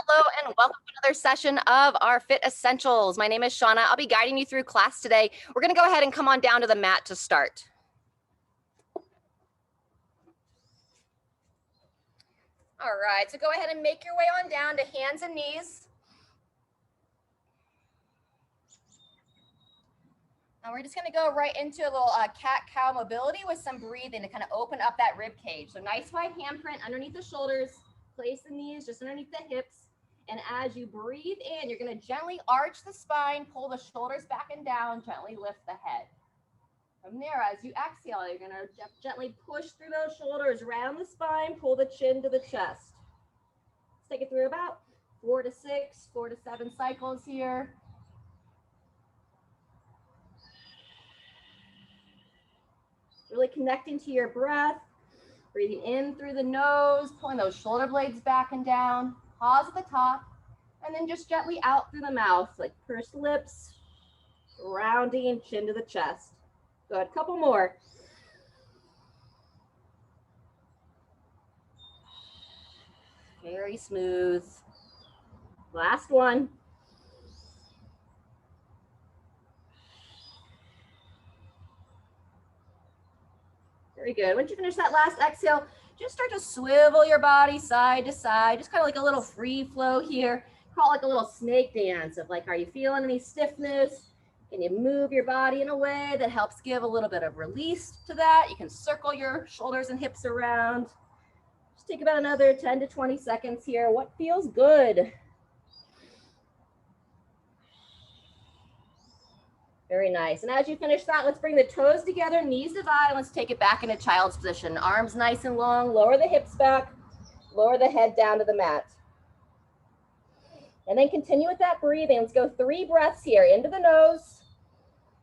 Hello and welcome to another session of our Fit Essentials. My name is Shauna. I'll be guiding you through class today. We're going to go ahead and come on down to the mat to start. All right, so go ahead and make your way on down to hands and knees. And we're just going to go right into a little cat-cow mobility with some breathing to kind of open up that rib cage. So nice wide handprint underneath the shoulders. Place the knees just underneath the hips. And as you breathe in, you're going to gently arch the spine, pull the shoulders back and down, gently lift the head. From there, as you exhale, you're going to gently push through those shoulders, round the spine, pull the chin to the chest. Let's take it through about 4 to 6, 4 to 7 cycles here. Really connecting to your breath, breathing in through the nose, pulling those shoulder blades back and down. Pause at the top, and then just gently out through the mouth, like pursed lips, rounding chin to the chest. Good, a couple more. Very smooth. Last one. Very good. Once you finish that last exhale, just start to swivel your body side to side, just kind of like a little free flow here. Call it like a little snake dance of like, are you feeling any stiffness? Can you move your body in a way that helps give a little bit of release to that? You can circle your shoulders and hips around. Just take about another 10 to 20 seconds here. What feels good? Very nice. And as you finish that, let's bring the toes together, knees divide. Let's take it back into child's position. Arms nice and long. Lower the hips back. Lower the head down to the mat. And then continue with that breathing. Let's go 3 breaths here. Into the nose.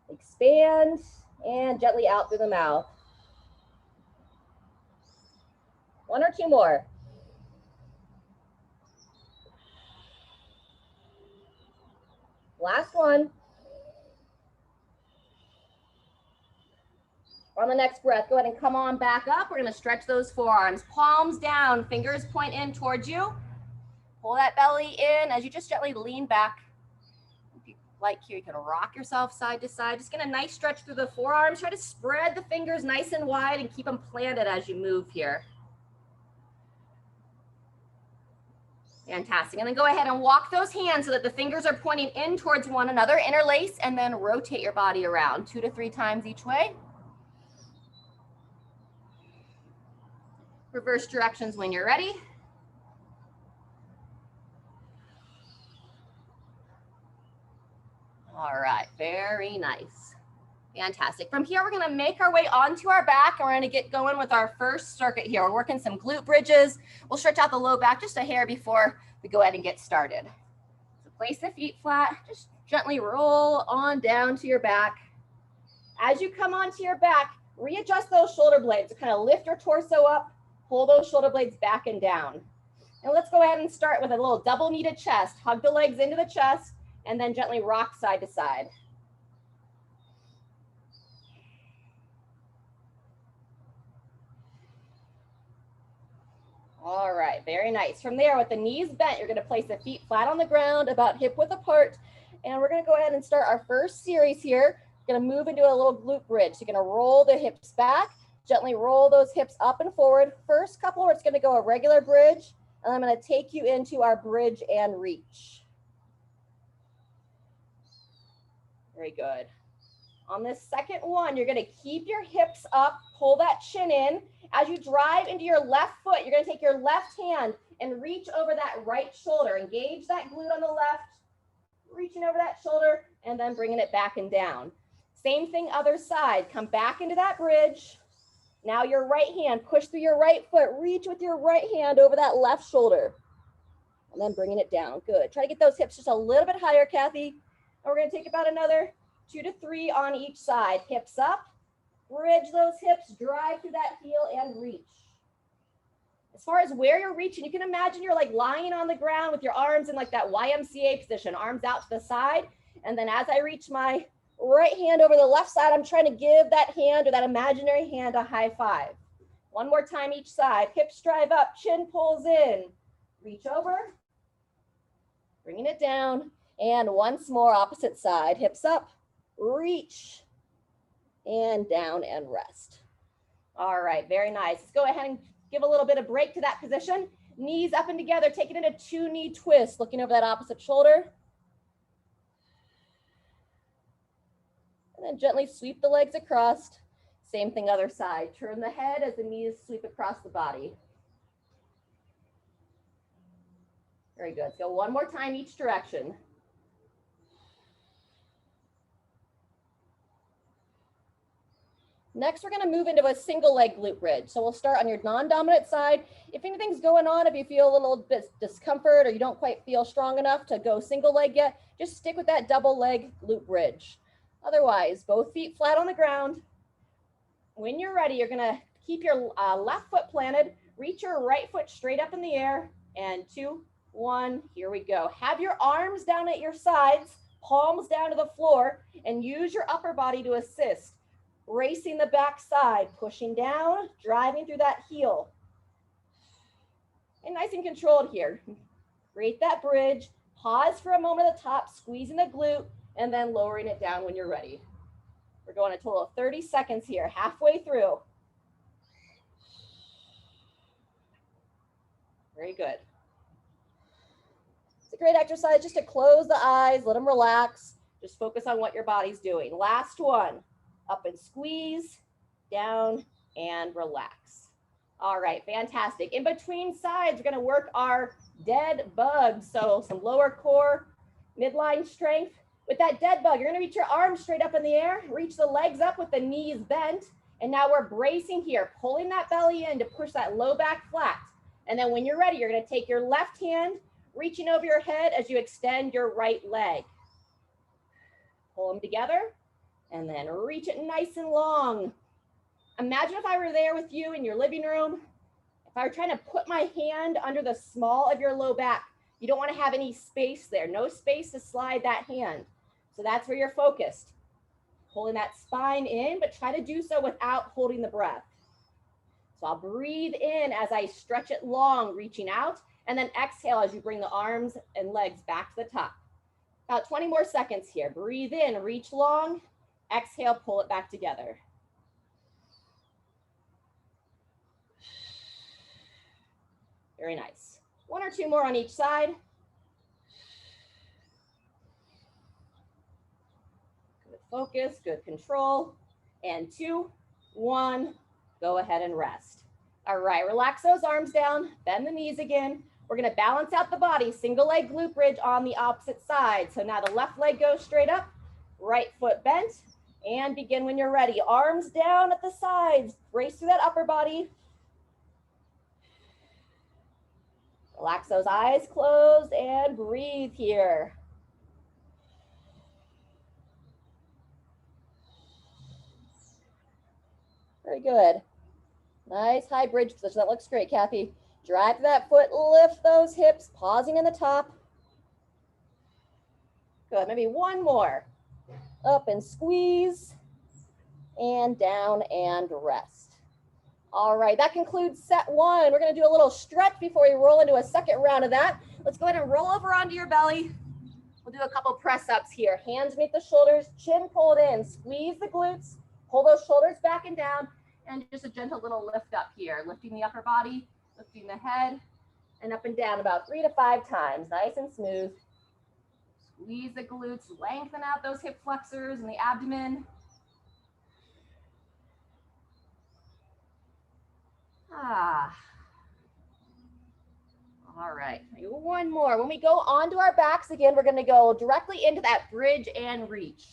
Expand. And gently out through the mouth. 1 or 2 more. Last one. On the next breath, go ahead and come on back up. We're going to stretch those forearms. Palms down, fingers point in towards you. Pull that belly in as you just gently lean back. If you like here, you can rock yourself side to side. Just get a nice stretch through the forearms. Try to spread the fingers nice and wide and keep them planted as you move here. Fantastic. And then go ahead and walk those hands so that the fingers are pointing in towards one another. Interlace and then rotate your body around 2 to 3 times each way. Reverse directions when you're ready. All right, very nice. Fantastic. From here, we're going to make our way onto our back, and we're going to get going with our first circuit here. We're working some glute bridges. We'll stretch out the low back just a hair before we go ahead and get started. So place the feet flat, just gently roll on down to your back. As you come onto your back, readjust those shoulder blades to kind of lift your torso up. Pull those shoulder blades back and down. And let's go ahead and start with a little double kneaded chest. Hug the legs into the chest and then gently rock side to side. All right, very nice. From there, with the knees bent, you're going to place the feet flat on the ground, about hip width apart. And we're going to go ahead and start our first series here. We're going to move into a little glute bridge. So you're going to roll the hips back. Gently roll those hips up and forward. First couple, it's going to go a regular bridge, and I'm going to take you into our bridge and reach. Very good. On this second one, you're going to keep your hips up, pull that chin in. As you drive into your left foot, you're going to take your left hand and reach over that right shoulder. Engage that glute on the left, reaching over that shoulder, and then bringing it back and down. Same thing, other side. Come back into that bridge. Now your right hand, push through your right foot, reach with your right hand over that left shoulder, and then bringing it down. Good. Try to get those hips just a little bit higher, Kathy. And we're going to take about another 2 to 3 on each side. Hips up, bridge those hips, drive through that heel and reach. As far as where you're reaching, you can imagine you're like lying on the ground with your arms in like that YMCA position, arms out to the side. And then as I reach my right hand over the left side, I'm trying to give that hand or that imaginary hand a high five. One more time each side. Hips drive up, chin pulls in. Reach over, Bringing it down. And once more, opposite side. Hips up, reach, and down and rest. All right, very nice. Let's go ahead and give a little bit of break to that position. Knees up and together, take it into 2-knee twist, looking over that opposite shoulder. And then gently sweep the legs across. Same thing other side. Turn the head as the knees sweep across the body. Very good. Let's go one more time each direction. Next, we're going to move into a single leg glute bridge. So we'll start on your non-dominant side. If anything's going on, if you feel a little bit discomfort or you don't quite feel strong enough to go single leg yet, just stick with that double leg glute bridge. Otherwise, both feet flat on the ground. When you're ready, you're going to keep your left foot planted, reach your right foot straight up in the air, and 2, 1, here we go. Have your arms down at your sides, palms down to the floor, and use your upper body to assist. Racing the back side, pushing down, driving through that heel. And nice and controlled here. Create that bridge, pause for a moment at the top, squeezing the glute, and then lowering it down when you're ready. We're going a total of 30 seconds here, halfway through. Very good. It's a great exercise just to close the eyes, let them relax. Just focus on what your body's doing. Last one. Up and squeeze, down and relax. All right, fantastic. In between sides, we're going to work our dead bug. So some lower core, midline strength. With that dead bug, you're going to reach your arms straight up in the air, reach the legs up with the knees bent. And now we're bracing here, pulling that belly in to push that low back flat. And then when you're ready, you're going to take your left hand, reaching over your head as you extend your right leg. Pull them together. And then reach it nice and long. Imagine if I were there with you in your living room. If I were trying to put my hand under the small of your low back, you don't want to have any space there. No space to slide that hand. So that's where you're focused. Pulling that spine in, but try to do so without holding the breath. So I'll breathe in as I stretch it long, reaching out, and then exhale as you bring the arms and legs back to the top. About 20 more seconds here. Breathe in, reach long. Exhale, pull it back together. Very nice. 1 or 2 more on each side. Good focus, good control. And 2, 1, go ahead and rest. All right, relax those arms down, bend the knees again. We're going to balance out the body, single leg glute bridge on the opposite side. So now the left leg goes straight up, right foot bent. And begin when you're ready. Arms down at the sides. Brace through that upper body. Relax those eyes closed and breathe here. Very good. Nice high bridge position. That looks great, Kathy. Drive that foot, lift those hips, pausing in the top. Good. Maybe one more. Up and squeeze, and down and rest. All right, that concludes set 1. We're going to do a little stretch before we roll into a second round of that. Let's go ahead and roll over onto your belly. We'll do a couple press ups here. Hands meet the shoulders, chin pulled in, squeeze the glutes, pull those shoulders back and down, and just a gentle little lift up here, lifting the upper body, lifting the head, and up and down about 3 to 5 times, nice and smooth. Squeeze the glutes, lengthen out those hip flexors and the abdomen. All right, one more. When we go onto our backs again, we're going to go directly into that bridge and reach.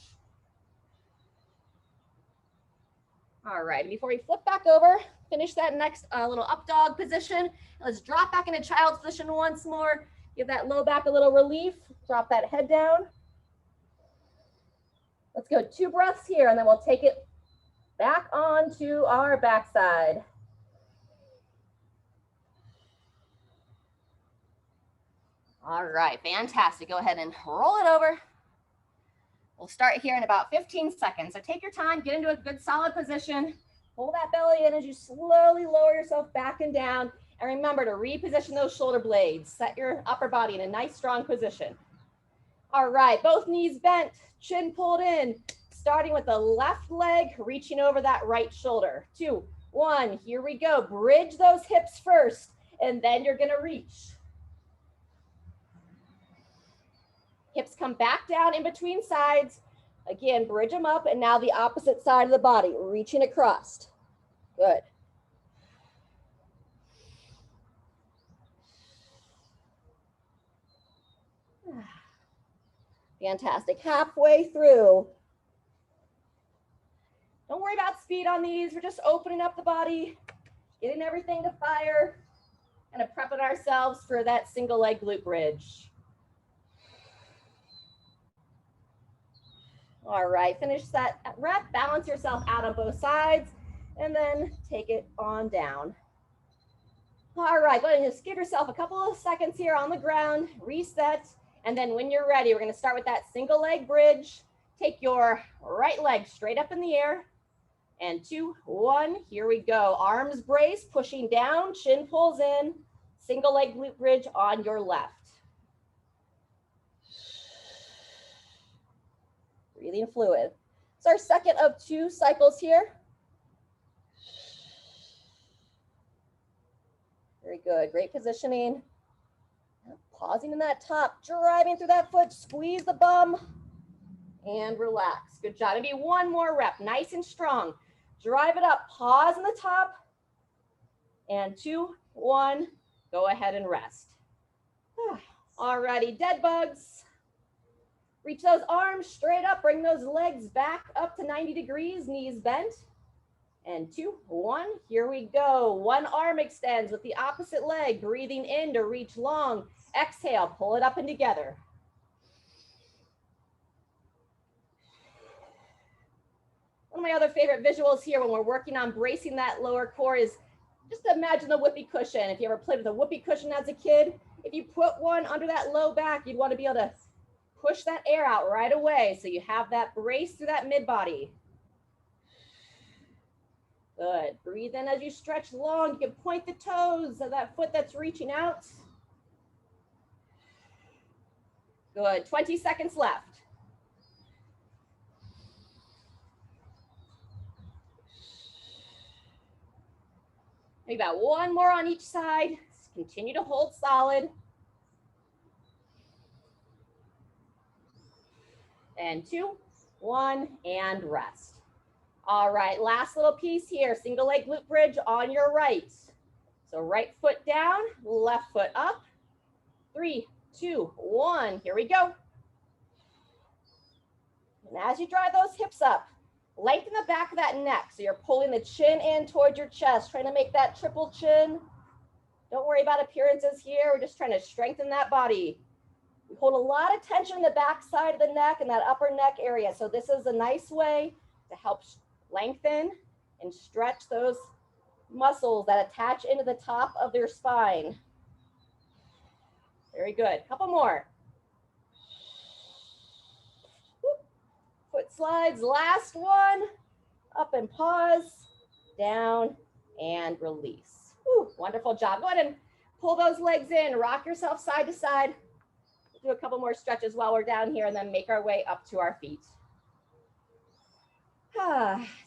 All right, before we flip back over, finish that next little up dog position. Let's drop back into child's position once more. Give that low back a little relief. Drop that head down. Let's go 2 breaths here, and then we'll take it back onto our backside. All right, fantastic. Go ahead and roll it over. We'll start here in about 15 seconds. So take your time, get into a good solid position. Pull that belly in as you slowly lower yourself back and down. And remember to reposition those shoulder blades. Set your upper body in a nice strong position. All right, both knees bent, chin pulled in, starting with the left leg, reaching over that right shoulder. 2, 1, here we go. Bridge those hips first, and then you're gonna reach. Hips come back down in between sides. Again, bridge them up, and now the opposite side of the body, reaching across. Good. Fantastic. Halfway through. Don't worry about speed on these. We're just opening up the body, getting everything to fire, and prepping ourselves for that single leg glute bridge. All right, finish that rep. Balance yourself out on both sides, and then take it on down. All right, go ahead and just give yourself a couple of seconds here on the ground, reset, and then when you're ready, we're gonna start with that single leg bridge. Take your right leg straight up in the air, and 2, 1, here we go. Arms brace, pushing down, chin pulls in, single leg glute bridge on your left. Breathing fluid. It's our second of 2 cycles here. Very good, great positioning. Pausing in that top, driving through that foot, squeeze the bum, and relax. Good job. Maybe one more rep, nice and strong. Drive it up, pause in the top, and 2, 1, go ahead and rest. Alrighty, dead bugs. Reach those arms straight up, bring those legs back up to 90 degrees, knees bent. And 2, 1, here we go. One arm extends with the opposite leg, breathing in to reach long. Exhale, pull it up and together. One of my other favorite visuals here when we're working on bracing that lower core is just imagine the whoopee cushion. If you ever played with a whoopee cushion as a kid, if you put one under that low back, you'd want to be able to push that air out right away so you have that brace through that mid body. Good. Breathe in as you stretch long. You can point the toes of that foot that's reaching out. Good. 20 seconds left. Maybe about one more on each side. Continue to hold solid. And 2, 1, and rest. All right, last little piece here, single leg glute bridge on your right. So right foot down, left foot up. 3, 2, 1, here we go. And as you drive those hips up, lengthen the back of that neck. So you're pulling the chin in towards your chest, trying to make that triple chin. Don't worry about appearances here. We're just trying to strengthen that body. We hold a lot of tension in the back side of the neck and that upper neck area. So this is a nice way to help lengthen and stretch those muscles that attach into the top of your spine. Very good. Couple more. Foot slides. Last one. Up and pause. Down and release. Whew, wonderful job. Go ahead and pull those legs in. Rock yourself side to side. Do a couple more stretches while we're down here and then make our way up to our feet.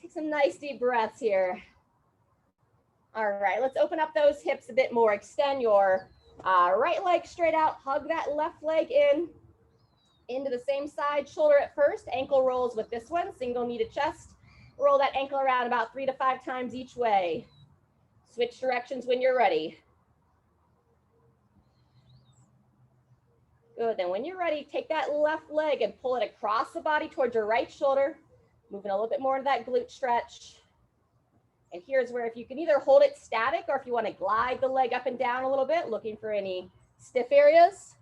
Take some nice deep breaths here. All right, let's open up those hips a bit more. Extend your right leg straight out. Hug that left leg in. Into the same side, shoulder at first. Ankle rolls with this one. Single knee to chest. Roll that ankle around about 3 to 5 times each way. Switch directions when you're ready. Good, then when you're ready, take that left leg and pull it across the body towards your right shoulder. Moving a little bit more into that glute stretch. And here's where if you can either hold it static or if you want to glide the leg up and down a little bit, looking for any stiff areas.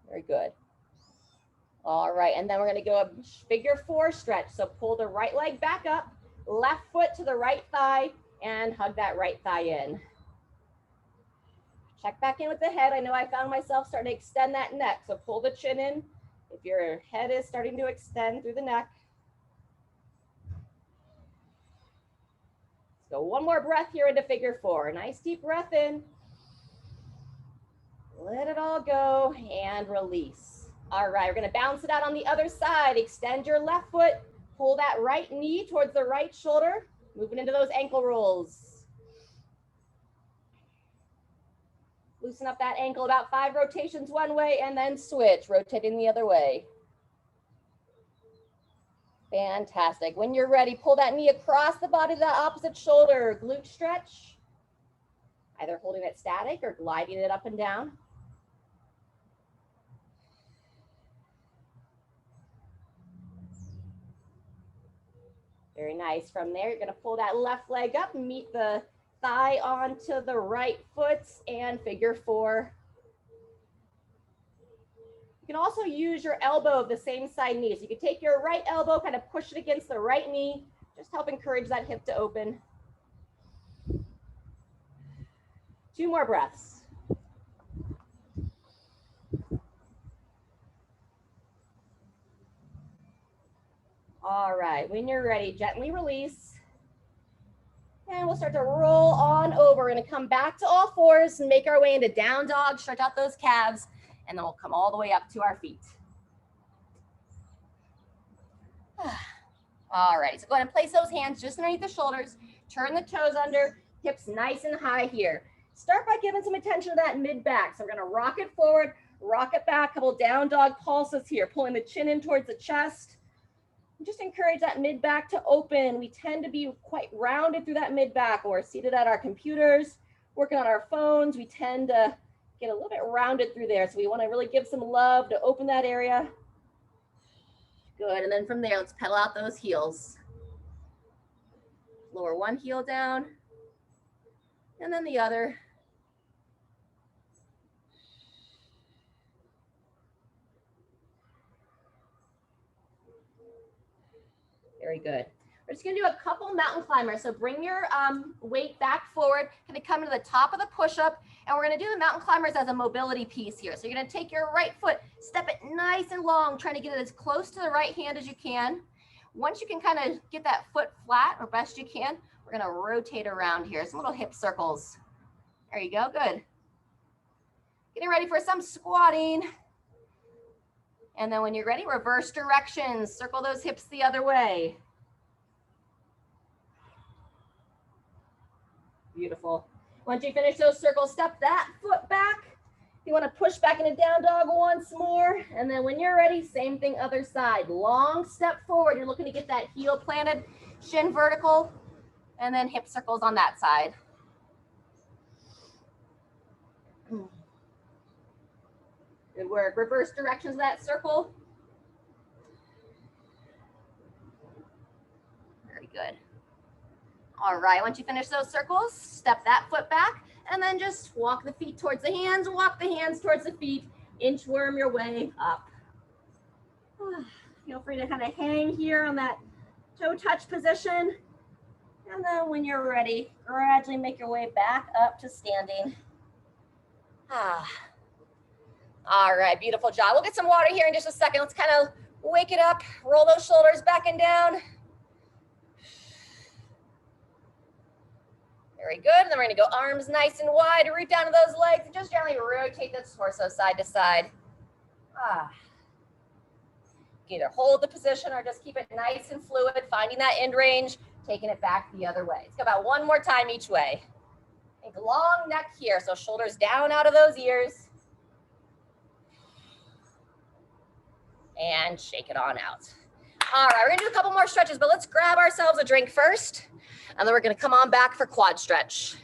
Very good. All right, and then we're going to go a figure 4 stretch. So pull the right leg back up, left foot to the right thigh, and hug that right thigh in. Check back in with the head. I know I found myself starting to extend that neck, so pull the chin in if your head is starting to extend through the neck. So one more breath here into figure four. Nice deep breath in. Let it all go and release. All right, we're gonna bounce it out on the other side. Extend your left foot, pull that right knee towards the right shoulder, moving into those ankle rolls. Loosen up that ankle, about 5 rotations one way, and then switch, rotating the other way. Fantastic. When you're ready, pull that knee across the body to the opposite shoulder, glute stretch. Either holding it static or gliding it up and down. Very nice. From there, you're going to pull that left leg up, meet the thigh onto the right foot, and figure four. You can also use your elbow of the same side knee. So you can take your right elbow, kind of push it against the right knee, just help encourage that hip to open. 2 more breaths. All right, when you're ready, gently release. And we'll start to roll on over. We're gonna come back to all fours and make our way into down dog, stretch out those calves, and then we'll come all the way up to our feet. All right, so go ahead and place those hands just underneath the shoulders, turn the toes under, hips nice and high here. Start by giving some attention to that mid back. So we're gonna rock it forward, rock it back, couple down dog pulses here, pulling the chin in towards the chest. Just encourage that mid back to open. We tend to be quite rounded through that mid back. We're seated at our computers, working on our phones. We tend to get a little bit rounded through there. So we want to really give some love to open that area. Good. And then from there, let's pedal out those heels. Lower one heel down and then the other. Very good. We're just gonna do a couple mountain climbers. So bring your weight back forward, kind of come to the top of the push-up, and we're gonna do the mountain climbers as a mobility piece here. So you're gonna take your right foot, step it nice and long, trying to get it as close to the right hand as you can. Once you can kind of get that foot flat, or best you can, we're gonna rotate around here, some little hip circles. There you go, good. Getting ready for some squatting. And then when you're ready, reverse directions. Circle those hips the other way. Beautiful. Once you finish those circles, step that foot back. You want to push back into down dog once more. And then when you're ready, same thing other side. Long step forward. You're looking to get that heel planted, shin vertical, and then hip circles on that side. Good work. Reverse directions of that circle. Very good. All right, once you finish those circles, step that foot back and then just walk the feet towards the hands, walk the hands towards the feet, inchworm your way up. Feel free to kind of hang here on that toe touch position. And then when you're ready, gradually make your way back up to standing. All right, beautiful job. We'll get some water here in just a second. Let's kind of wake it up, roll those shoulders back and down. Very good. And then we're going to go arms nice and wide, root down to those legs, and just gently rotate the torso side to side. You can either hold the position or just keep it nice and fluid, finding that end range, taking it back the other way. Let's go about one more time each way. Think long neck here, so shoulders down out of those ears. And shake it on out. All right, we're gonna do a couple more stretches, but let's grab ourselves a drink first, and then we're gonna come on back for quad stretch.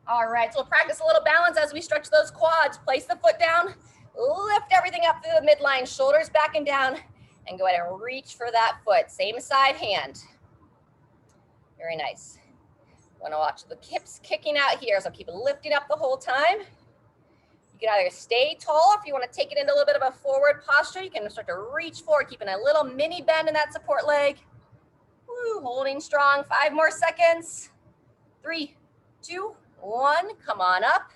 All right, so we'll practice a little balance as we stretch those quads. Place the foot down, lift everything up through the midline, shoulders back and down, and go ahead and reach for that foot. Same side hand. Very nice. Want to watch the hips kicking out here, so keep lifting up the whole time. You can either stay tall if you want to take it into a little bit of a forward posture. You can start to reach forward, keeping a little mini bend in that support leg. Woo, holding strong. 5 more seconds. 3, 2, 1. Come on up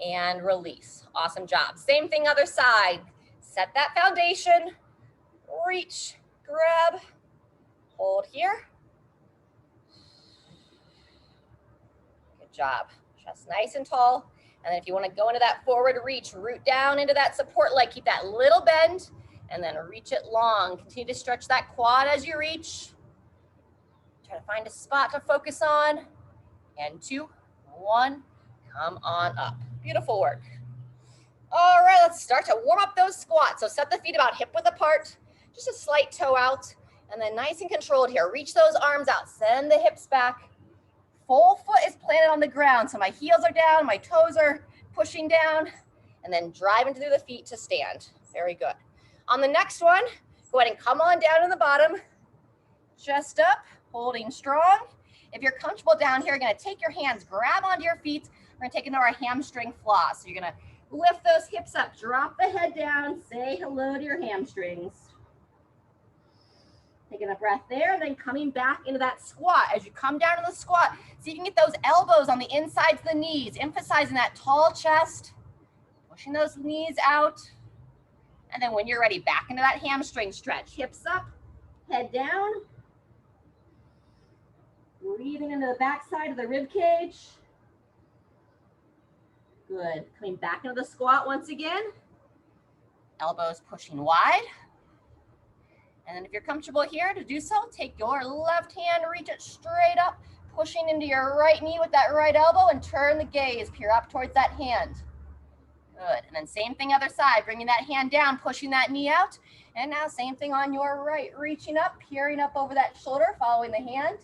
and release. Awesome job. Same thing other side. Set that foundation, reach, grab, hold here. Good job. Chest nice and tall. And then if you want to go into that forward reach, root down into that support leg, keep that little bend, and then reach it long. Continue to stretch that quad as you reach. Try to find a spot to focus on. And 2, 1, come on up. Beautiful work. All right, let's start to warm up those squats. So set the feet about hip width apart, just a slight toe out, and then nice and controlled here. Reach those arms out, send the hips back. Full foot is planted on the ground, so my heels are down, my toes are pushing down, and then driving through the feet to stand. Very good. On the next one, go ahead and come on down to the bottom, chest up, holding strong. If you're comfortable down here, you're gonna take your hands, grab onto your feet. We're gonna take into our hamstring floss. So you're gonna lift those hips up, drop the head down, say hello to your hamstrings. Taking a breath there, then coming back into that squat. As you come down to the squat, see if you can get those elbows on the insides of the knees, emphasizing that tall chest, pushing those knees out. And then when you're ready, back into that hamstring stretch. Hips up, head down. Breathing into the back side of the rib cage. Good. Coming back into the squat once again. Elbows pushing wide. And then if you're comfortable here to do so, take your left hand, reach it straight up, pushing into your right knee with that right elbow, and turn the gaze, peer up towards that hand. Good. And then same thing other side, bringing that hand down, pushing that knee out. And now same thing on your right, reaching up, peering up over that shoulder, following the hand.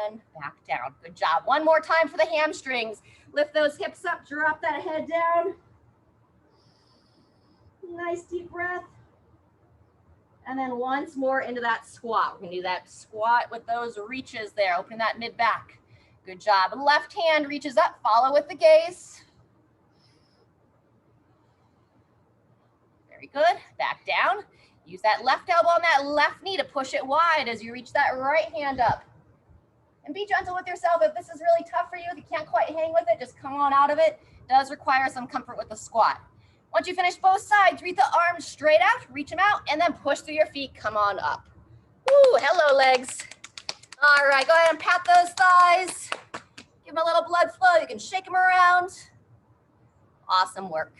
And back down. Good job. One more time for the hamstrings. Lift those hips up, drop that head down. Nice deep breath. And then once more into that squat. We're gonna do that squat with those reaches there, opening that mid back. Good job. Left hand reaches up, follow with the gaze. Very good. Back down. Use that left elbow on that left knee to push it wide as you reach that right hand up. And be gentle with yourself. If this is really tough for you, if you can't quite hang with it, just come on out of it. It does require some comfort with the squat. Once you finish both sides, reach the arms straight out, reach them out, and then push through your feet, come on up. Woo, hello legs. All right, go ahead and pat those thighs. Give them a little blood flow. You can shake them around. Awesome work.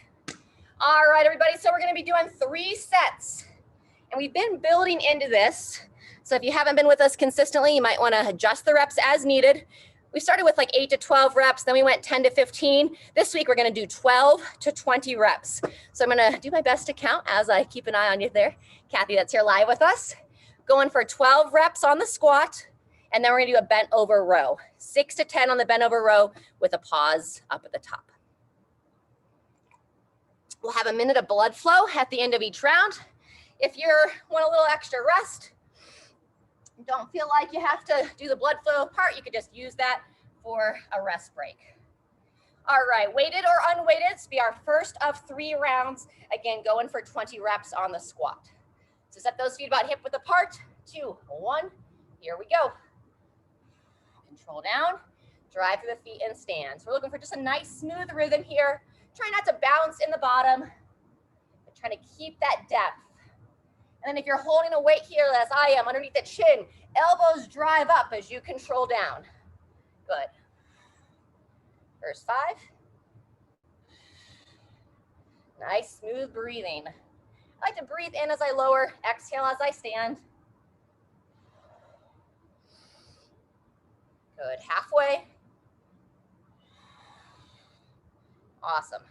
All right, everybody, so we're gonna be doing 3 sets. And we've been building into this. So if you haven't been with us consistently, you might wanna adjust the reps as needed. We started with like 8 to 12 reps, then we went 10 to 15. This week, we're gonna do 12 to 20 reps. So I'm gonna do my best to count as I keep an eye on you there. Kathy, that's here live with us. Going for 12 reps on the squat, and then we're gonna do a bent over row. 6 to 10 on the bent over row with a pause up at the top. We'll have a minute of blood flow at the end of each round. If you want a little extra rest, don't feel like you have to do the blood flow part, you could just use that for a rest break. All right, weighted or unweighted, this will be our first of 3 rounds. Again, going for 20 reps on the squat. So set those feet about hip width apart. 2, 1, here we go. Control down, drive through the feet and stand. So we're looking for just a nice smooth rhythm here. Try not to bounce in the bottom, but trying to keep that depth. And then if you're holding a weight here, as I am, underneath the chin, elbows drive up as you control down. Good. First 5. Nice, smooth breathing. I like to breathe in as I lower, exhale as I stand. Good, halfway. Awesome.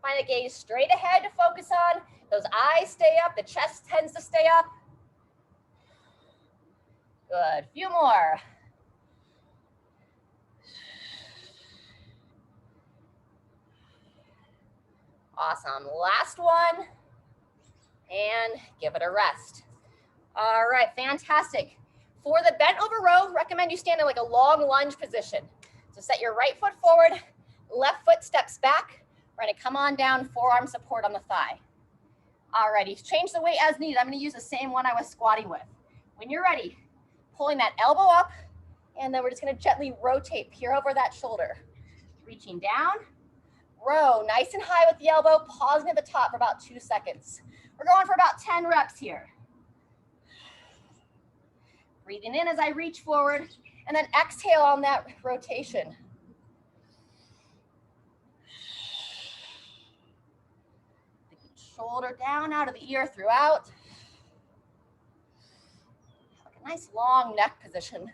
Find a gaze straight ahead to focus on. Those eyes stay up, the chest tends to stay up. Good, few more. Awesome, last one. And give it a rest. All right, fantastic. For the bent over row, recommend you stand in like a long lunge position. So set your right foot forward, left foot steps back. We're gonna come on down, forearm support on the thigh. Alrighty, change the weight as needed. I'm gonna use the same one I was squatting with. When you're ready, pulling that elbow up, and then we're just gonna gently rotate, peer over that shoulder. reaching down. Row nice and high with the elbow, pausing at the top for about 2 seconds. We're going for about 10 reps here. Breathing in as I reach forward, and then exhale on that rotation. Shoulder down out of the ear throughout. Like a nice long neck position.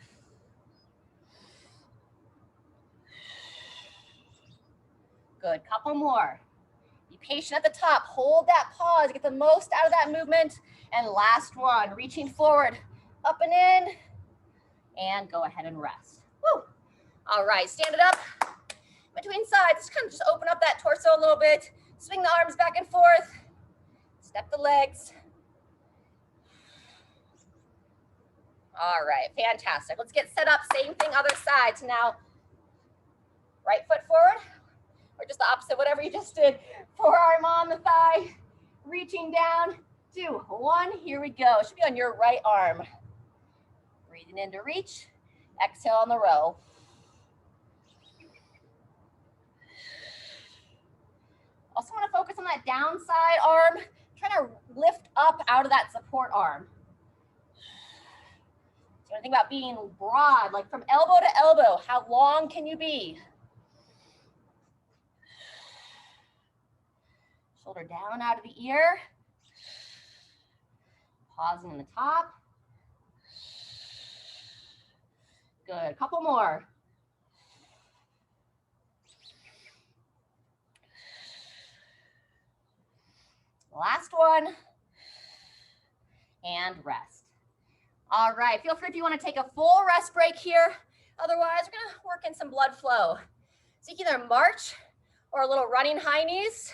Good, couple more. Be patient at the top, hold that pause, get the most out of that movement. And last one, reaching forward, up and in, and go ahead and rest. Woo. All right, stand it up. Between sides, kind of just open up that torso a little bit, swing the arms back and forth, step the legs. All right, fantastic. Let's get set up, same thing, other side. So now, right foot forward, or just the opposite, whatever you just did. Forearm on the thigh, reaching down, 2, 1, here we go. It should be on your right arm. Breathing in to reach, exhale on the row. Also want to focus on that downside arm, trying to lift up out of that support arm. So you want to think about being broad, like from elbow to elbow. How long can you be? Shoulder down out of the ear. Pausing in the top. Good, couple more. Last one. And rest. All right, feel free if you want to take a full rest break here. Otherwise, we're going to work in some blood flow. So you can either march or a little running high knees.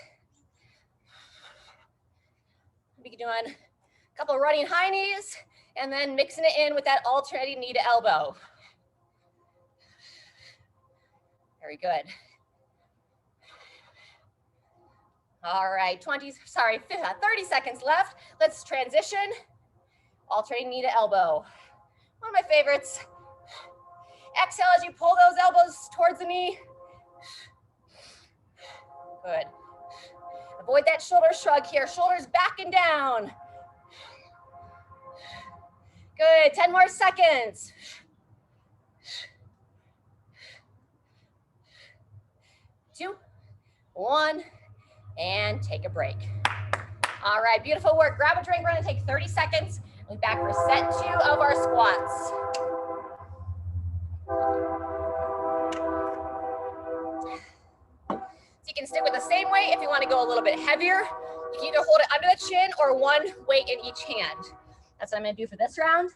We'll be doing a couple of running high knees and then mixing it in with that alternating knee to elbow. Very good. All right, 30 seconds left. Let's transition. Alternating knee to elbow. One of my favorites. Exhale as you pull those elbows towards the knee. Good. Avoid that shoulder shrug here. Shoulders back and down. Good, 10 more seconds. 2, 1, and take a break. All right, beautiful work. Grab a drink. We're gonna take 30 seconds. We'll be back for set 2 of our squats. So you can stick with the same weight if you want to go a little bit heavier. You can either hold it under the chin or one weight in each hand. That's what I'm going to do for this round.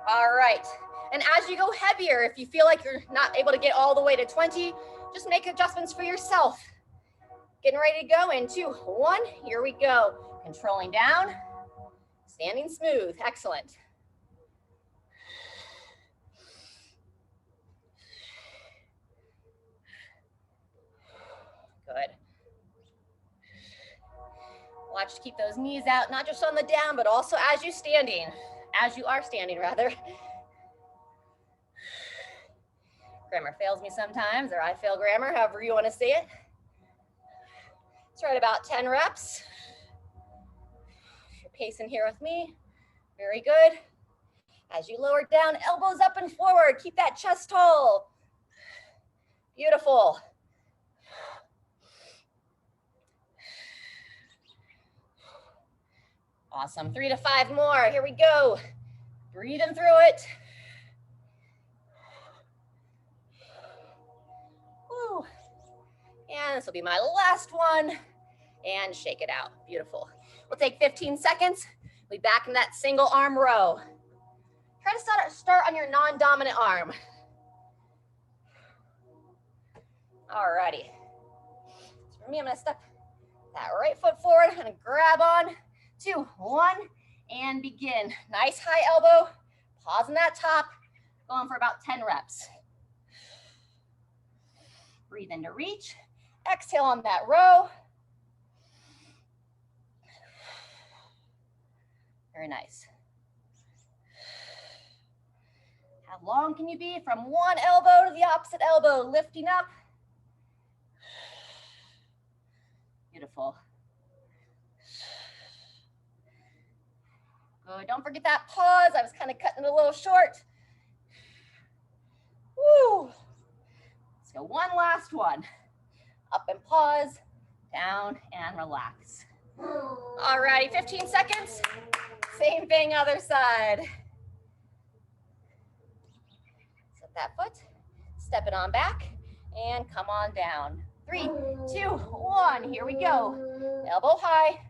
All right. And as you go heavier, if you feel like you're not able to get all the way to 20, just make adjustments for yourself. Getting ready to go in 2, 1, here we go. Controlling down, standing smooth, excellent. Good. Watch to keep those knees out, not just on the down, but also as you are standing rather. Grammar fails me sometimes, or I fail grammar, however you want to say it. Let's try about 10 reps. You're pacing here with me. Very good. As you lower down, elbows up and forward. Keep that chest tall. Beautiful. Awesome. 3 to 5 more. Here we go. Breathing through it. Woo. And this will be my last one. And shake it out. Beautiful. We'll take 15 seconds. We'll be back in that single arm row. Try to start on your non-dominant arm. Alrighty. So for me, I'm going to step that right foot forward. I'm going to grab on. 2, 1, and begin. Nice high elbow. Pause on that top. Going for about 10 reps. Breathe in to reach. Exhale on that row. Very nice. How long can you be from one elbow to the opposite elbow, lifting up? Beautiful. Good, don't forget that pause. I was kind of cutting it a little short. Woo. Let's go one last one. Up and pause, down and relax. All righty, 15 seconds. Same thing, other side. Set that foot, step it on back, and come on down. 3, 2, 1, here we go. Elbow high,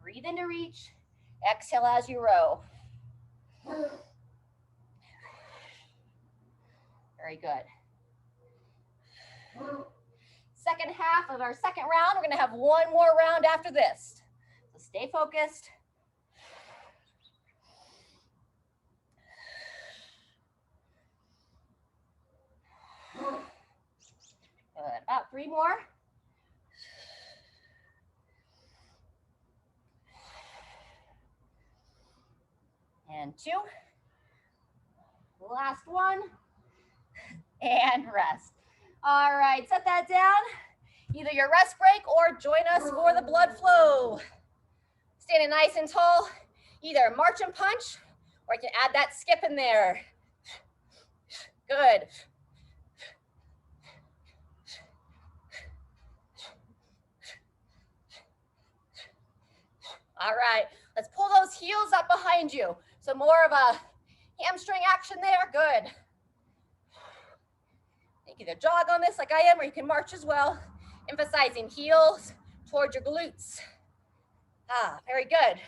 breathe in to reach, exhale as you row. Very good. Second half of our second round, we're gonna have one more round after this. So stay focused. Good, about 3 more. And 2. Last one. And rest. All right, set that down. Either your rest break or join us for the blood flow. Standing nice and tall, either march and punch, or you can add that skip in there. Good. All right, let's pull those heels up behind you. So more of a hamstring action there, good. You can either jog on this like I am, or you can march as well, emphasizing heels towards your glutes. Very good.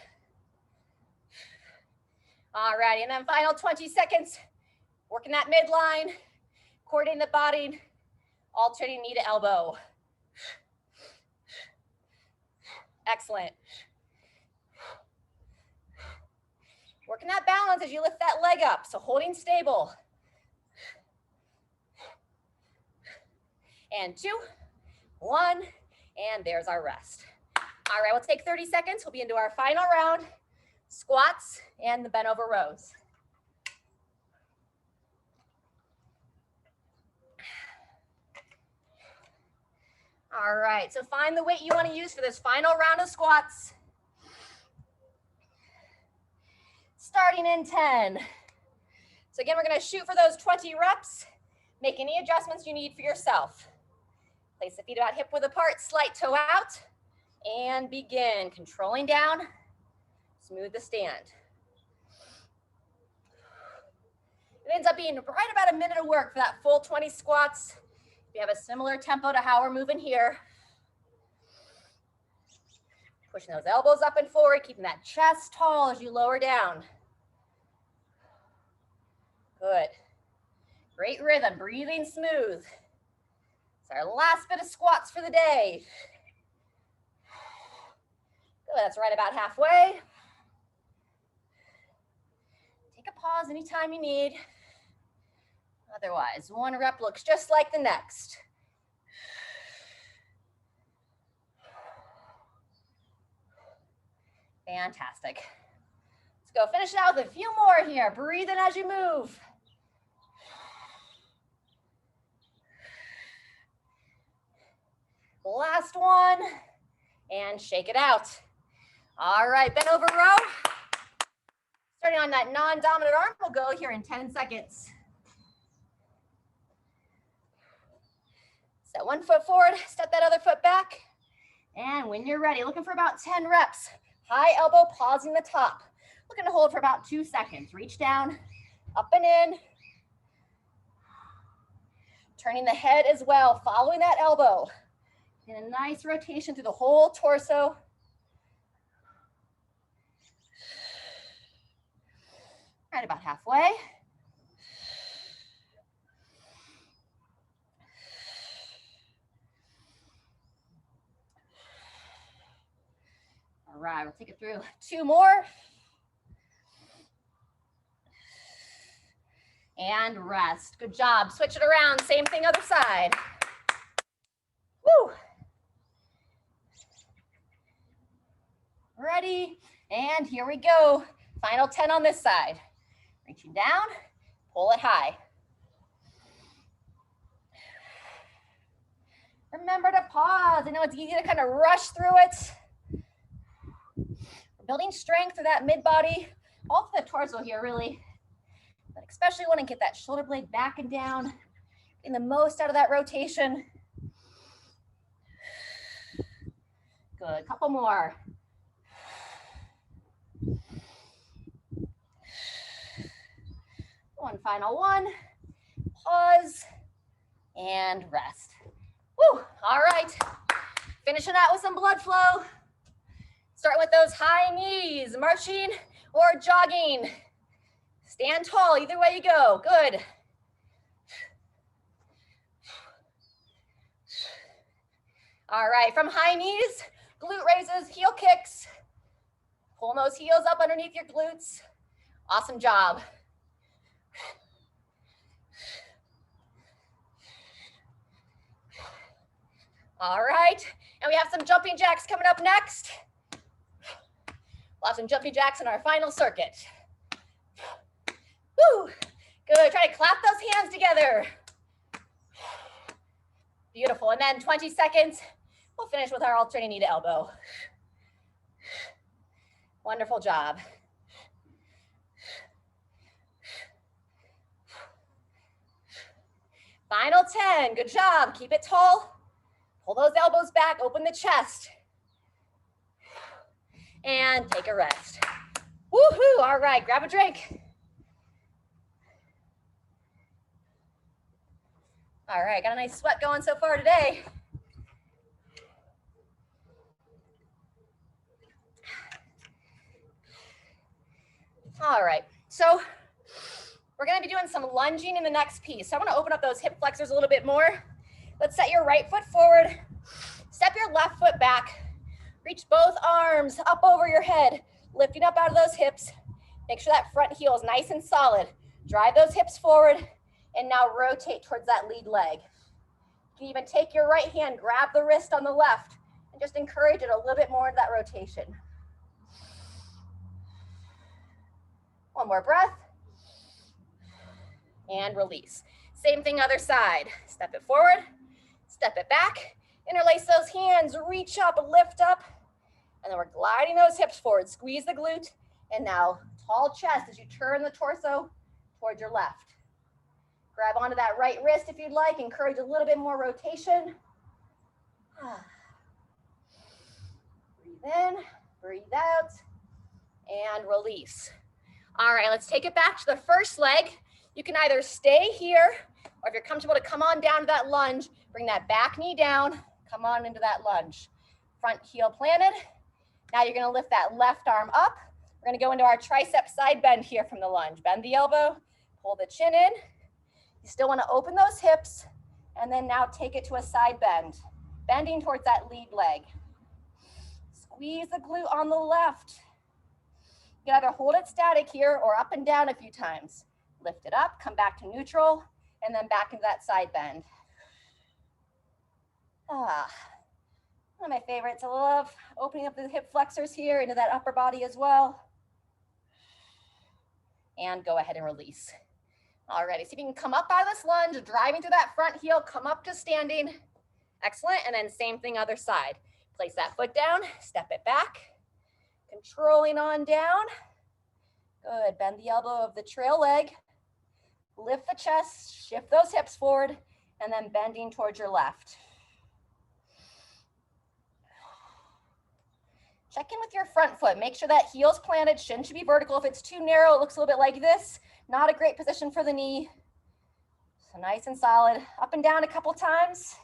All righty, and then final 20 seconds, working that midline, coordinating the body, alternating knee to elbow. Excellent. Working that balance as you lift that leg up, so holding stable. And 2, 1, and there's our rest. All right, we'll take 30 seconds. We'll be into our final round, squats and the bent over rows. All right, so find the weight you want to use for this final round of squats. Starting in 10. So again, we're going to shoot for those 20 reps. Make any adjustments you need for yourself. Place the feet about hip width apart, slight toe out, and begin. Controlling down, smooth the stand. It ends up being right about a minute of work for that full 20 squats. If you have a similar tempo to how we're moving here. Pushing those elbows up and forward, keeping that chest tall as you lower down. Good. Great rhythm, breathing smooth. It's our last bit of squats for the day. Good, that's right about halfway. Take a pause anytime you need. Otherwise, one rep looks just like the next. Fantastic. Let's go finish it out with a few more here. Breathe in as you move. Last one, and shake it out. All right, bent over row. Starting on that non-dominant arm, we'll go here in 10 seconds. Set one foot forward, step that other foot back. And when you're ready, looking for about 10 reps. High elbow, pausing the top. Looking to hold for about 2 seconds. Reach down, up and in. Turning the head as well, following that elbow. And a nice rotation through the whole torso. Right about halfway. All right, we'll take it through 2 more. And rest. Good job. Switch it around. Same thing, other side. Woo. Ready, and here we go. Final 10 on this side. Reaching down, Pull it high. Remember to pause. I know it's easy to kind of rush through it. We're building strength through that mid body, all through the torso here, really. But especially want to get that shoulder blade back and down, getting the most out of that rotation. Good, couple more. One final one. Pause and rest. Woo, all right. Finishing out with some blood flow. Start with those high knees, marching or jogging. Stand tall, either way you go, good. All right, from high knees, glute raises, heel kicks. Pull those heels up underneath your glutes. Awesome job. All right, and we have some jumping jacks coming up next. We'll have some jumping jacks in our final circuit. Woo, good, try to clap those hands together. Beautiful, and then 20 seconds, we'll finish with our alternating knee to elbow. Wonderful job. Final 10, good job, keep it tall. Pull those elbows back, open the chest. And take a rest. Woohoo, all right, grab a drink. All right, got a nice sweat going so far today. All right, so we're gonna be doing some lunging in the next piece. So I wanna open up those hip flexors a little bit more. Let's set your right foot forward, step your left foot back, reach both arms up over your head, lifting up out of those hips. Make sure that front heel is nice and solid. Drive those hips forward, and now rotate towards that lead leg. You can even take your right hand, grab the wrist on the left, and just encourage it a little bit more into that rotation. One more breath, and release. Same thing other side. Step it forward, step it back, interlace those hands, reach up, lift up, and then we're gliding those hips forward. Squeeze the glute, and now tall chest as you turn the torso towards your left. Grab onto that right wrist if you'd like, encourage a little bit more rotation. Breathe in, breathe out, and release. All right, let's take it back to the first leg. You can either stay here, or if you're comfortable to come on down to that lunge, bring that back knee down, come on into that lunge. Front heel planted. Now you're gonna lift that left arm up. We're gonna go into our tricep side bend here from the lunge. Bend the elbow, pull the chin in. You still wanna open those hips, and then now take it to a side bend, bending towards that lead leg. Squeeze the glute on the left. You can either hold it static here or up and down a few times. Lift it up, come back to neutral, and then back into that side bend. One of my favorites. I love opening up the hip flexors here into that upper body as well. And go ahead and release. Alrighty, see if you can come up out of this lunge, driving through that front heel, come up to standing. Excellent, and then same thing other side. Place that foot down, step it back, controlling on down. Good, bend the elbow of the trail leg. Lift the chest, shift those hips forward, and then bending towards your left. Check in with your front foot. Make sure that heel's planted, shin should be vertical. If it's too narrow, it looks a little bit like this. Not a great position for the knee. So nice and solid. Up and down a couple times.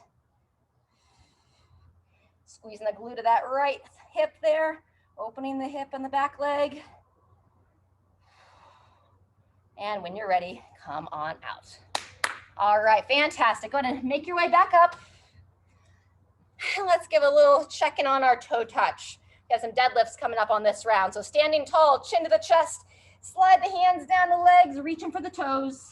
Squeezing the glute of that right hip there. Opening the hip and the back leg. And when you're ready, come on out. All right, fantastic. Go ahead and make your way back up. Let's give a little check-in on our toe touch. We have some deadlifts coming up on this round. So standing tall, chin to the chest, slide the hands down the legs, reaching for the toes.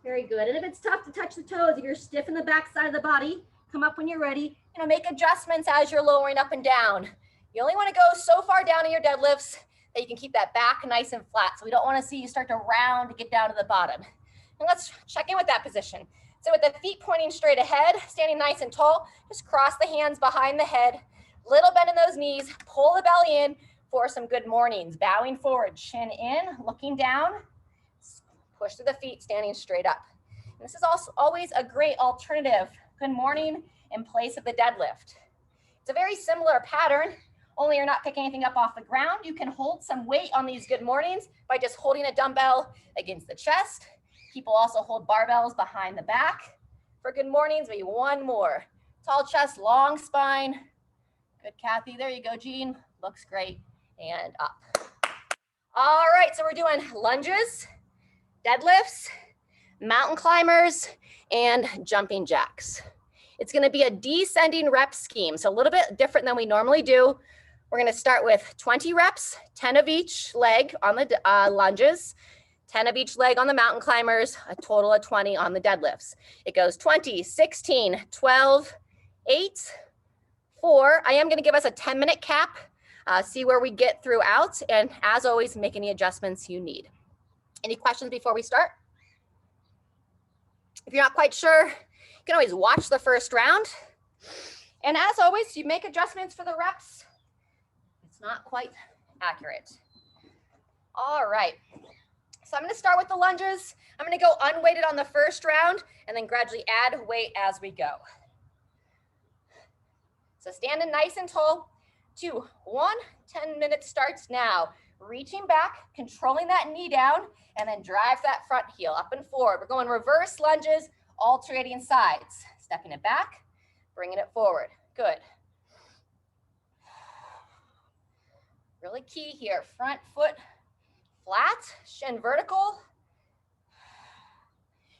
Very good. And if it's tough to touch the toes, if you're stiff in the back side of the body, come up when you're ready. make adjustments as you're lowering up and down. You only want to go so far down in your deadlifts that you can keep that back nice and flat. So we don't want to see you start to round to get down to the bottom. And let's check in with that position. So with the feet pointing straight ahead, standing nice and tall, just cross the hands behind the head, little bend in those knees, pull the belly in for some good mornings. Bowing forward, chin in, looking down, push through the feet, standing straight up. And this is also always a great alternative, good morning, in place of the deadlift. It's a very similar pattern, only you're not picking anything up off the ground. You can hold some weight on these good mornings by just holding a dumbbell against the chest. People also hold barbells behind the back. For good mornings, maybe one more. Tall chest, long spine. Good, Kathy. There you go, Jean. Looks great. And up. All right, so we're doing lunges, deadlifts, mountain climbers, and jumping jacks. It's going to be a descending rep scheme, so a little bit different than we normally do. We're going to start with 20 reps, 10 of each leg on the lunges, 10 of each leg on the mountain climbers, a total of 20 on the deadlifts. It goes 20, 16, 12, 8, 4. I am going to give us a 10-minute cap, see where we get throughout, and as always, make any adjustments you need. Any questions before we start? If you're not quite sure, you can always watch the first round. And as always, you make adjustments for the reps. It's not quite accurate. All right. So I'm going to start with the lunges. I'm going to go unweighted on the first round and then gradually add weight as we go. So standing nice and tall. 2, 1, 10-minute starts now. Reaching back, controlling that knee down, and then drive that front heel up and forward. We're going reverse lunges, alternating sides. Stepping it back, bringing it forward. Good. Really key here. Front foot flat, shin vertical.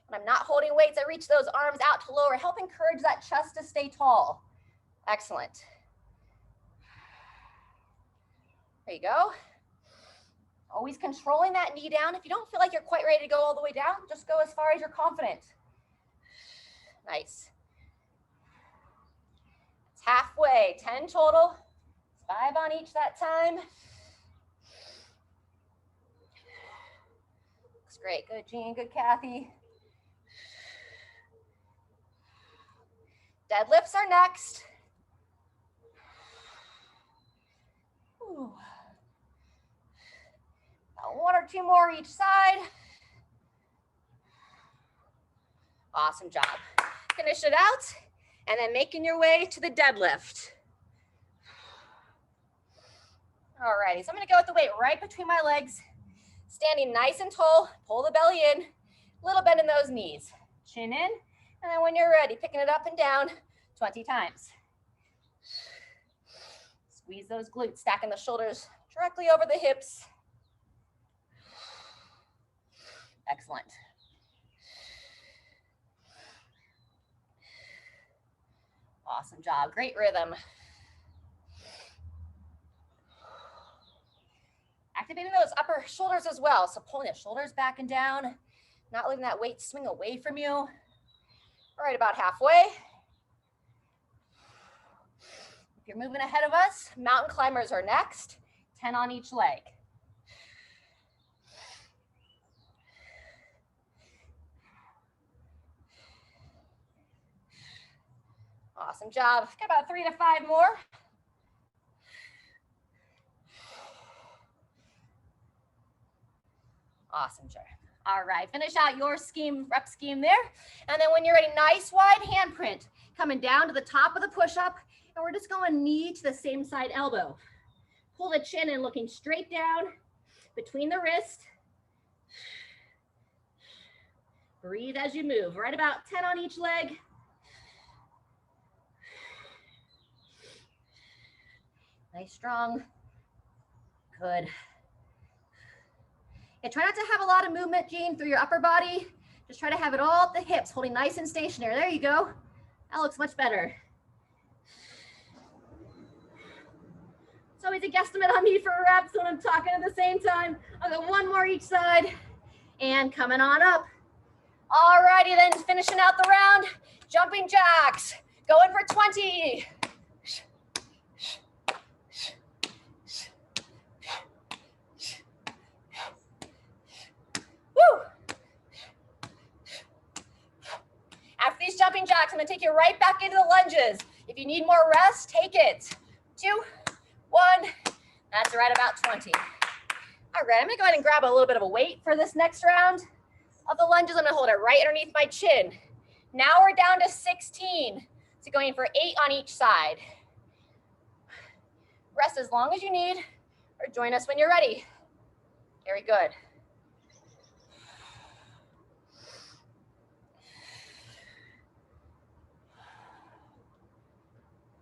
When I'm not holding weights, I reach those arms out to lower. Help encourage that chest to stay tall. Excellent. There you go. Always controlling that knee down. If you don't feel like you're quite ready to go all the way down, just go as far as you're confident. Nice. It's halfway, 10 total. 5 on each that time. Looks great. Good, Jean. Good, Kathy. Deadlifts are next. Ooh. 1 or 2 more each side. Awesome job. Finish it out and then making your way to the deadlift. All righty, so I'm going to go with the weight right between my legs, standing nice and tall, pull the belly in, little bend in those knees, chin in, and then when you're ready, picking it up and down 20 times. Squeeze those glutes, stacking the shoulders directly over the hips. Excellent. Awesome job. Great rhythm. Activating those upper shoulders as well. So pulling the shoulders back and down, not letting that weight swing away from you. All right, about halfway. If you're moving ahead of us, mountain climbers are next. 10 on each leg. Awesome job. Got about 3 to 5 more. Awesome job. All right, finish out your scheme, rep scheme there. And then when you're ready, nice wide handprint. Coming down to the top of the push-up, and we're just going knee to the same side elbow. Pull the chin in, looking straight down between the wrist. Breathe as you move. Right about 10 on each leg. Nice, strong. Good. And try not to have a lot of movement, Jean, through your upper body. Just try to have it all at the hips, holding nice and stationary. There you go. That looks much better. It's always a guesstimate on me for reps when I'm talking at the same time. I'll go 1 more each side and coming on up. All righty then, finishing out the round, jumping jacks. Going for 20. Woo. After these jumping jacks, I'm gonna take you right back into the lunges. If you need more rest, take it. 2, 1, that's right about 20. All right, I'm gonna go ahead and grab a little bit of a weight for this next round of the lunges. I'm gonna hold it right underneath my chin. Now we're down to 16. So going for 8 on each side. Rest as long as you need, or join us when you're ready. Very good.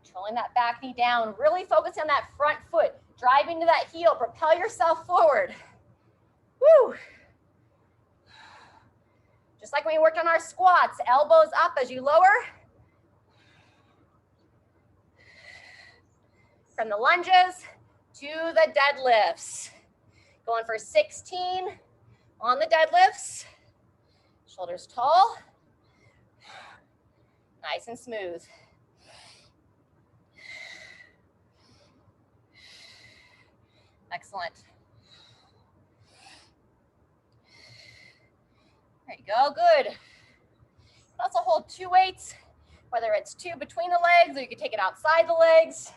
Controlling that back knee down, really focusing on that front foot, driving to that heel, propel yourself forward. Woo! Just like when we worked on our squats, elbows up as you lower. From the lunges to the deadlifts. Going for 16 on the deadlifts. Shoulders tall. Nice and smooth. Excellent. There you go, good. Also hold 2 weights, whether it's 2 between the legs or you can take it outside the legs.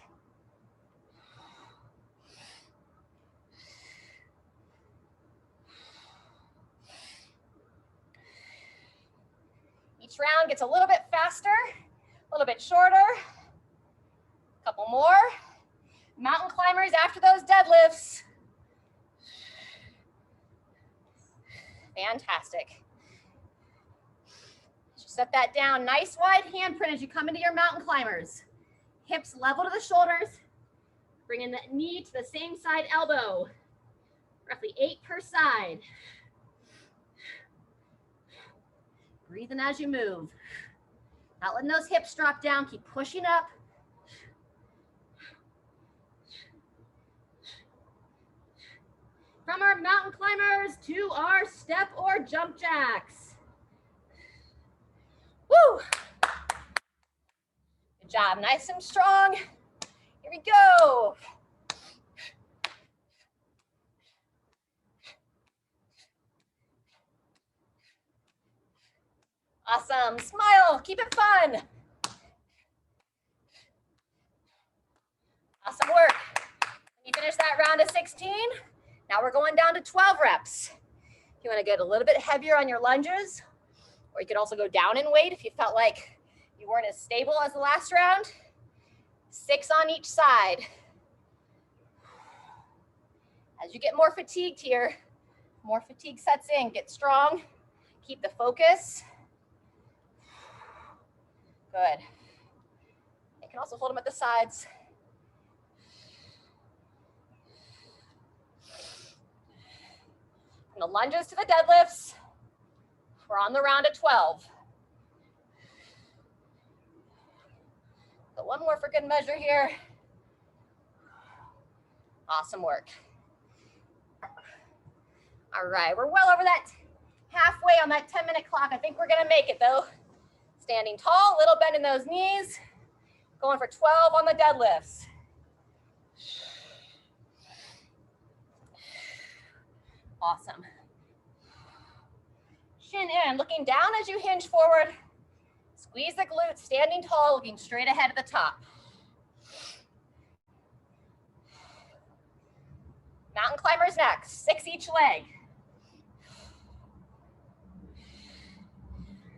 Each round gets a little bit faster, a little bit shorter. A couple more. Mountain climbers after those deadlifts. Fantastic. Just set that down. Nice wide handprint as you come into your mountain climbers. Hips level to the shoulders. Bringing the knee to the same side elbow. Roughly 8 per side. Breathing as you move. Not letting those hips drop down. Keep pushing up. From our mountain climbers to our step or jump jacks. Woo! Good job, nice and strong. Here we go. Awesome, smile, keep it fun. Awesome work. When you finish that round of 16, now we're going down to 12 reps. If you want to get a little bit heavier on your lunges, or you could also go down in weight if you felt like you weren't as stable as the last round. 6 on each side. As you get more fatigued here, more fatigue sets in. Get strong, keep the focus. Good. You can also hold them at the sides. From the lunges to the deadlifts, we're on the round of 12. So one more for good measure here. Awesome work. All right, we're well over that halfway on that 10-minute clock. I think we're gonna make it though. Standing tall, little bend in those knees. Going for 12 on the deadlifts. Awesome. Shin in, looking down as you hinge forward. Squeeze the glutes, standing tall, looking straight ahead at the top. Mountain climbers next, 6 each leg.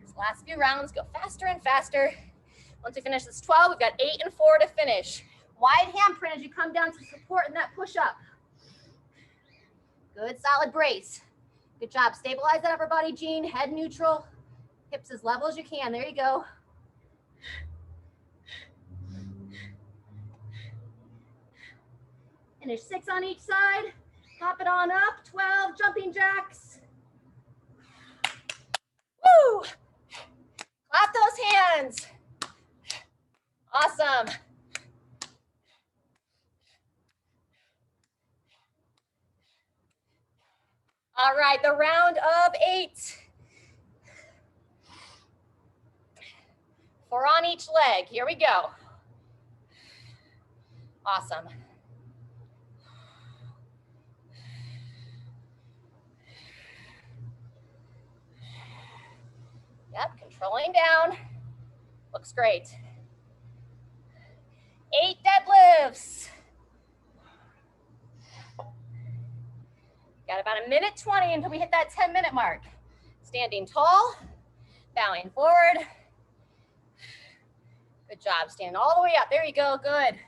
These last few rounds go faster and faster. Once we finish this 12, we've got 8 and 4 to finish. Wide handprint as you come down to support in that push-up. Good, solid brace. Good job. Stabilize that upper body, Jean. Head neutral. Hips as level as you can. There you go. Finish 6 on each side. Hop it on up. 12 jumping jacks. Woo! Clap those hands. Awesome. All right, the round of 8. 4 on each leg. Here we go. Awesome. Yep, controlling down. Looks great. 8 deadlifts. Got about 1:20 until we hit that 10-minute mark. Standing tall, bowing forward. Good job, standing all the way up. There you go, good.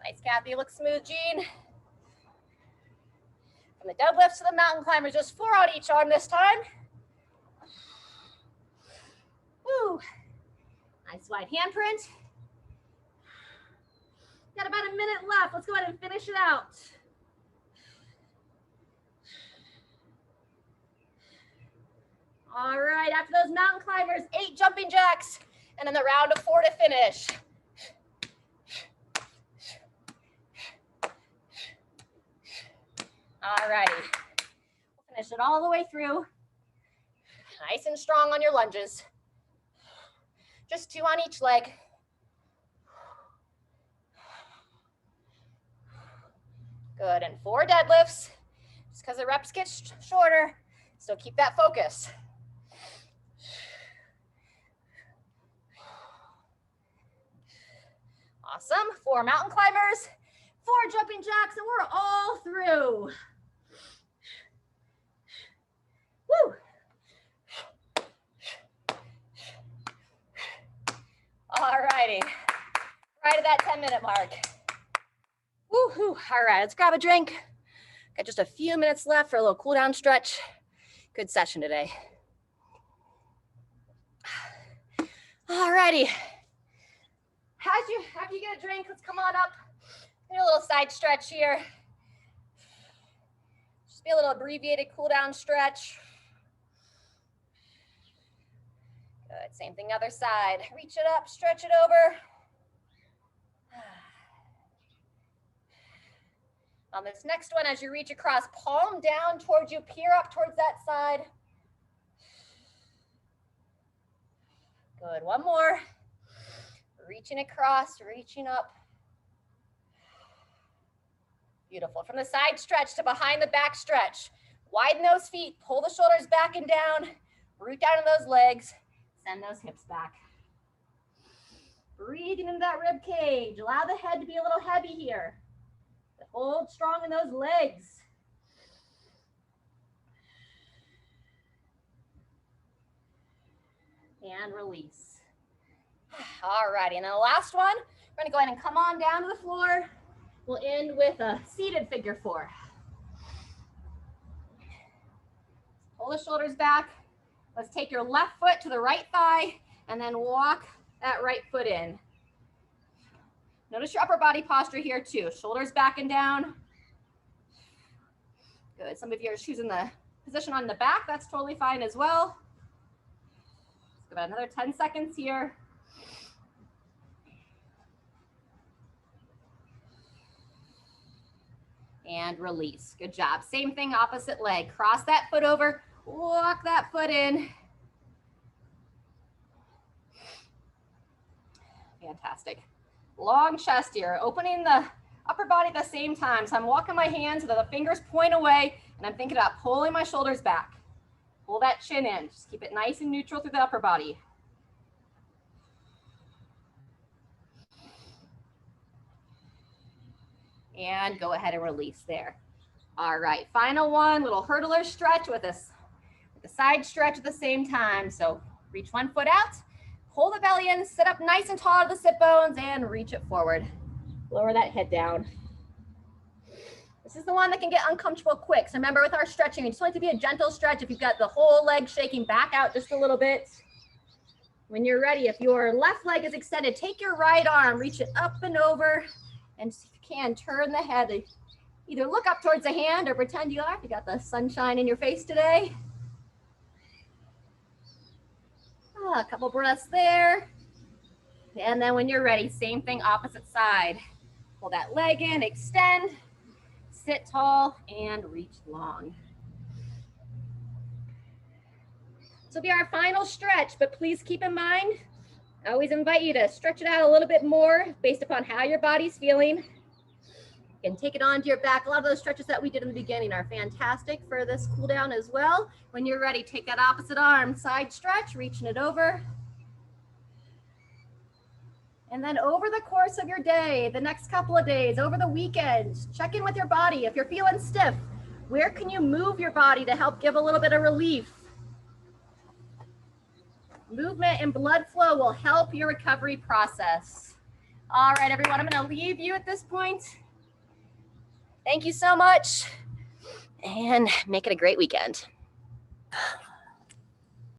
Nice, Kathy, looks smooth, Jean. From the deadlifts to the mountain climbers, just 4 on each arm this time. Woo. Nice wide handprint. Got about 1 minute left. Let's go ahead and finish it out. All right, after those mountain climbers, 8 jumping jacks, and then the round of 4 to finish. All righty, we'll finish it all the way through. Nice and strong on your lunges. Just 2 on each leg. Good, and 4 deadlifts. Just because the reps get shorter, still keep that focus. Awesome, 4 mountain climbers, 4 jumping jacks, and we're all through. Woo. All righty, right at that 10-minute mark. Woohoo, all right, let's grab a drink. Got just a few minutes left for a little cool down stretch. Good session today. All righty. After you get a drink, let's come on up. Do a little side stretch here. Just be a little abbreviated cool down stretch. Good, same thing other side. Reach it up, stretch it over. On this next one, as you reach across, palm down towards you, peer up towards that side. Good, one more. Reaching across, reaching up. Beautiful. From the side stretch to behind the back stretch. Widen those feet, pull the shoulders back and down, root down in those legs, send those hips back. Breathing into that rib cage. Allow the head to be a little heavy here. Hold strong in those legs. And release. All righty, and then the last one, we're gonna go ahead and come on down to the floor. We'll end with a seated figure 4. Pull the shoulders back. Let's take your left foot to the right thigh and then walk that right foot in. Notice your upper body posture here too. Shoulders back and down. Good. Some of you are choosing the position on the back. That's totally fine as well. Let's give it another 10 seconds here. And release. Good job. Same thing, opposite leg. Cross that foot over, walk that foot in. Fantastic. Long chest here, opening the upper body at the same time. So I'm walking my hands so that the fingers point away, and I'm thinking about pulling my shoulders back. Pull that chin in. Just keep it nice and neutral through the upper body. And go ahead and release there. All right, final one, little hurdler stretch with a side stretch at the same time. So reach one foot out, pull the belly in, sit up nice and tall to the sit bones, and reach it forward. Lower that head down. This is the one that can get uncomfortable quick. So remember, with our stretching, you just want it to be a gentle stretch. If you've got the whole leg shaking, back out just a little bit. When you're ready, if your left leg is extended, take your right arm, reach it up and over, and if you can, turn the head. Either look up towards the hand or pretend you are. You got the sunshine in your face today. A couple breaths there. And then when you're ready, same thing, opposite side. Pull that leg in, extend, sit tall, and reach long. This will be our final stretch, but please keep in mind, I always invite you to stretch it out a little bit more based upon how your body's feeling. You can take it onto your back. A lot of those stretches that we did in the beginning are fantastic for this cool down as well. When you're ready, take that opposite arm, side stretch, reaching it over. And then over the course of your day, the next couple of days, over the weekend, check in with your body. If you're feeling stiff, where can you move your body to help give a little bit of relief? Movement and blood flow will help your recovery process. All right, everyone, I'm going to leave you at this point. Thank you so much, and make it a great weekend.